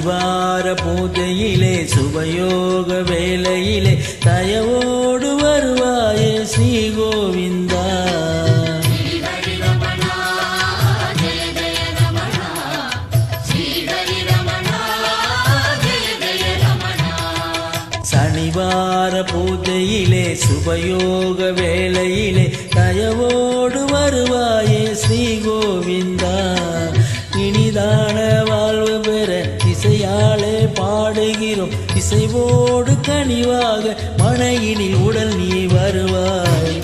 சனிவார பூஜையிலே சுபயோக வேளையிலே தயவோடு வருவாயே ஸ்ரீ கோவிந்தா. சனிவார பூஜையிலே சுபயோக வேளையிலே தயவோடு வருவாயே ஸ்ரீ கோவிந்தா. இனிதான வாழ்வு பெற இசையாலே பாடுகிறோம், இசைவோடு கனிவாக மனையினில் உடல் நீ வருவாய்.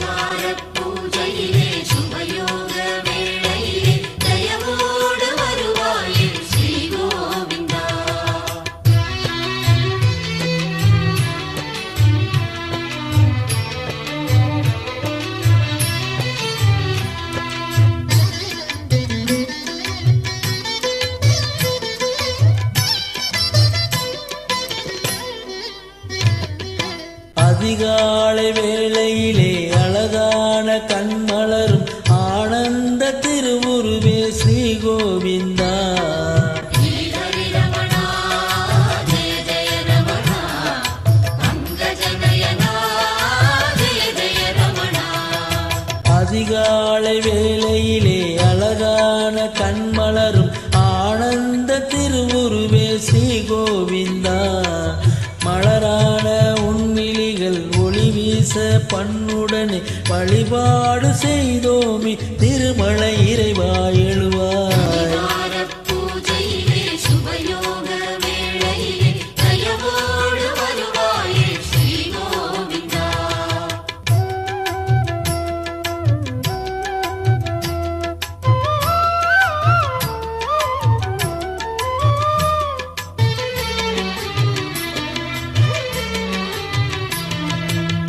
அதிகாலை வேளையிலே அழகான கண்மலரும் ஆனந்த திருவுருவே ஸ்ரீ கோவிந்தா. அதிகாலை வேளையிலே அழகான கண்மலரும் ஆனந்த திருவுருவே ஸ்ரீ கோவிந்தா. மலரான உன்னிலிகள் ஒளி வீச பண்ணுடனே வழிபாடு செய்தோமி திருமலை இறைவா எழுவாய்.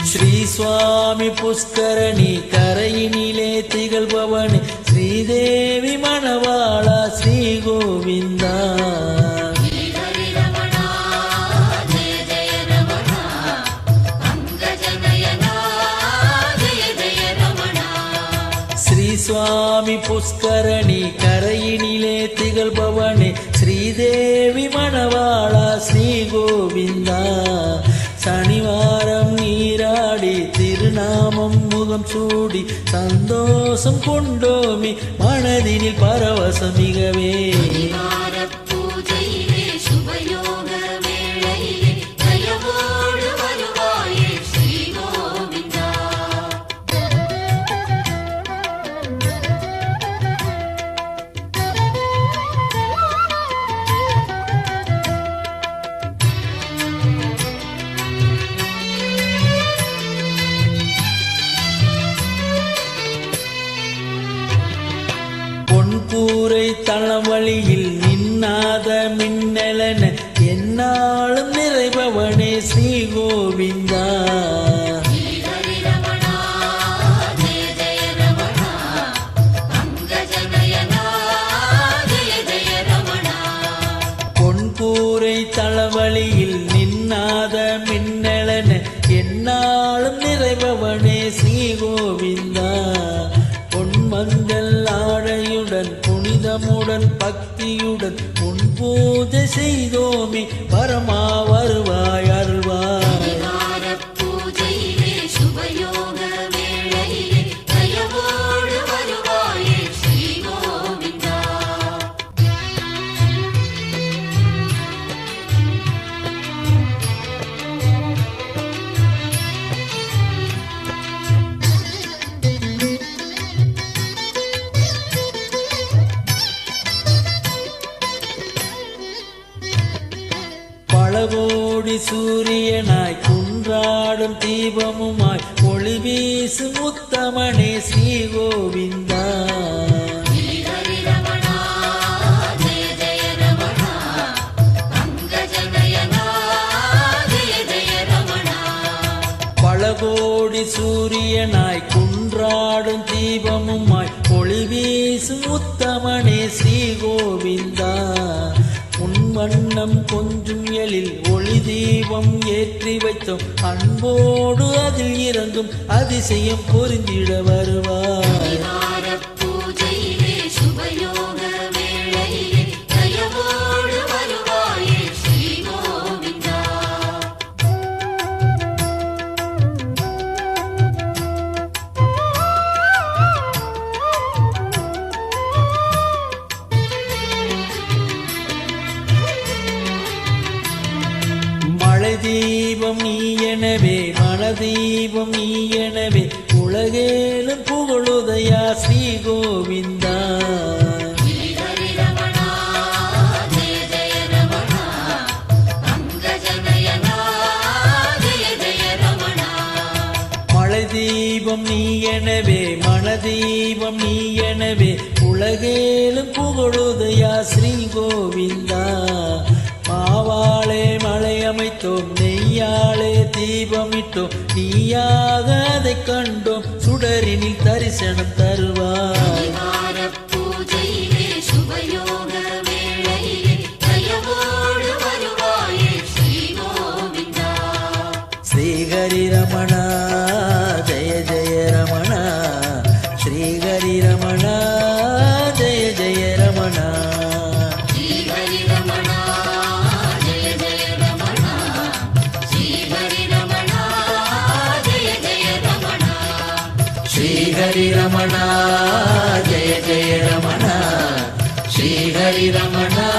ஸ்ரீ சுவாமி புஷ்கரணி கரையினிலே திகழ்பவனே ஸ்ரீதேவி மணவாளா ஸ்ரீ கோவிந்தா. ஸ்ரீ சுவாமி புஷ்கரணி கரையினிலே திகழ்பவனே ஸ்ரீதேவி மணவாளா ஸ்ரீ கோவிந்தா. சனிவாரம் நீராடி திருநாமம் முகம் சூடி சந்தோஷம் கொண்டோமி மனதினில் பரவசம் மிகவே. கூரை தளவழியில் நின்னாத மின்னலன என்னாலும் நிறைபவனே ஸ்ரீ கோவிந்தா. பொன்கூரை தளவழியில் நின்னாத மின்னலன என்னாலும் நிறைபவனே ஸ்ரீ கோவிந்தா. பொன்மங்கள் ஆடையுடன் புனிதமுடன் பக்தியுடன் உன் பூஜை செய்தோமி பரமா வருவாய் அருள்வாய். பலகோடி சூரியனாய் குன்றாடும் தீபமுமாய் ஒளி வீசும் உத்தமனே ஸ்ரீ கோவிந்தா. பலகோடி சூரியனாய் குன்றாடும் தீபமுமாய் ஒளி வீசும் உத்தமனே ஸ்ரீ கோவிந்தா. உன் வண்ணம் கொஞ்சம் எழில் ஒளி தீபம் ஏற்றி வைத்தோம் அன்போடு அதில் இறங்கும் அதிசயம் புரிந்திட வருவாய். பூஜையிலே சுபயோக வேளையிலே தயவோடு வருவாயே தீபம் நீ எனவே மனதீபம் நீ எனவே உலகேலும் புகழுதையா ஸ்ரீ கோவிந்தா தீபம் நீ எனவே மனதீபம் நீ எனவே உலகேலும் புகழுதையா ஸ்ரீ கோவிந்தா மாவாளே மலை அமைத்தோம் நெய்யாளே தீபமிட்டோம் நீயாக அதை கண்டோம் சுடரினில் தரிசனம் தருவாய் ஸ்ரீஹரி ரமணா ஜெய ஜெய ரமணா ஸ்ரீஹரி ரமணா ஜெய ஜெய ரமணா ஸ்ரீஹரி ரமணா ஜெய ஜெய ரமணா ஸ்ரீஹரி ரமணா ஜெய ஜெய ரமணா ஸ்ரீஹரி ரமணா ஜெய ஜெய ரமணா ஸ்ரீஹரி ரமணா